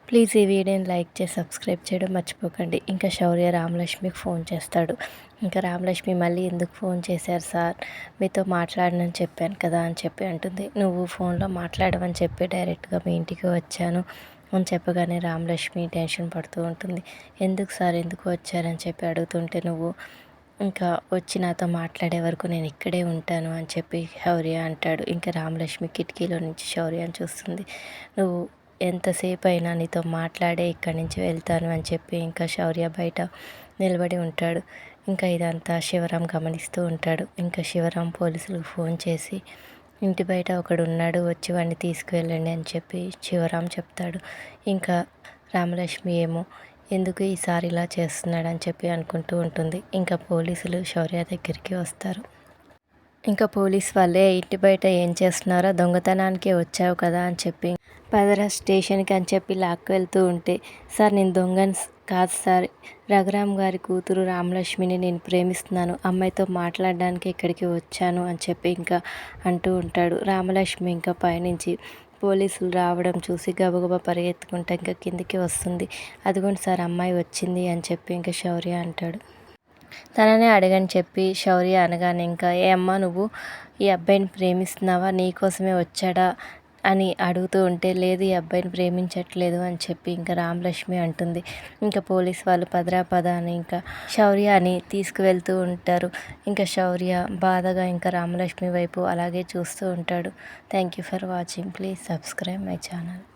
Please ఈ వీడియోని like చేసి సబ్స్క్రైబ్ చేయడం మర్చిపోకండి. ఇంకా శౌర్య రామలక్ష్మికి ఫోన్ చేస్తాడు. ఇంకా రామలక్ష్మి మళ్ళీ ఎందుకు ఫోన్ చేశారు సార్, మీతో మాట్లాడనని చెప్పాను కదా అని చెప్పి అంటుంది. నువ్వు ఫోన్లో మాట్లాడమని చెప్పి డైరెక్ట్గా మీ ఇంటికి వచ్చాను అని చెప్పగానే రామలక్ష్మి టెన్షన్ పడుతూ ఉంటుంది. ఎందుకు సార్ ఎందుకు వచ్చారని చెప్పి అడుగుతుంటే, నువ్వు ఇంకా వచ్చి నాతో మాట్లాడే వరకు నేను ఇక్కడే ఉంటాను అని చెప్పి శౌర్య అంటాడు. ఇంకా రామలక్ష్మి కిటికీలో నుంచి శౌర్యని చూస్తుంది. నువ్వు ఎంతసేపు అయినా నీతో మాట్లాడే ఇక్కడి నుంచి వెళ్తాను అని చెప్పి ఇంకా శౌర్య బయట నిలబడి ఉంటాడు. ఇంకా ఇదంతా శివరాం గమనిస్తూ ఉంటాడు. ఇంకా శివరాం పోలీసులకు ఫోన్ చేసి ఇంటి బయట ఒకడు ఉన్నాడు, వచ్చి వాడిని తీసుకువెళ్ళండి అని చెప్పి శివరాం చెప్తాడు. ఇంకా రామలక్ష్మి ఏమో ఎందుకు ఈసారి ఇలా చేస్తున్నాడని చెప్పి అనుకుంటూ ఉంటుంది. ఇంకా పోలీసులు శౌర్య దగ్గరికి వస్తారు. ఇంకా పోలీస్ వాళ్ళే ఇంటి బయట ఏం చేస్తున్నారో, దొంగతనానికి వచ్చావు కదా అని చెప్పి పదరా స్టేషన్కి అని చెప్పి లాక్కెళ్తూ ఉంటే, సార్ నేను దొంగని కాదు సార్, రఘురామ్ గారి కూతురు రామలక్ష్మిని నేను ప్రేమిస్తున్నాను, అమ్మాయితో మాట్లాడడానికి ఇక్కడికి వచ్చాను అని చెప్పి ఇంకా అంటూ ఉంటాడు. రామలక్ష్మి ఇంకా పైనుంచి పోలీసులు రావడం చూసి గబగబా పరిగెత్తుకుంటా ఇంకా కిందికి వస్తుంది. అదిగోండి సార్ అమ్మాయి వచ్చింది అని చెప్పి ఇంకా శౌర్య అంటాడు. తననే అడగని చెప్పి శౌర్య అనగానే ఇంకా ఏ అమ్మ నువ్వు ఈ అబ్బాయిని ప్రేమిస్తున్నావా, నీకోసమే వచ్చాడా అని అడుగుతూ ఉంటే, లేదు ఈ అబ్బాయిని ప్రేమించట్లేదు అని చెప్పి ఇంకా రామలక్ష్మి అంటుంది. ఇంకా పోలీస్ వాళ్ళు పదరా పద అని ఇంకా శౌర్య అని తీసుకువెళ్తూ ఉంటారు. ఇంకా శౌర్య బాధగా ఇంకా రామలక్ష్మి వైపు అలాగే చూస్తూ ఉంటాడు. Thank you for watching. Please subscribe my channel.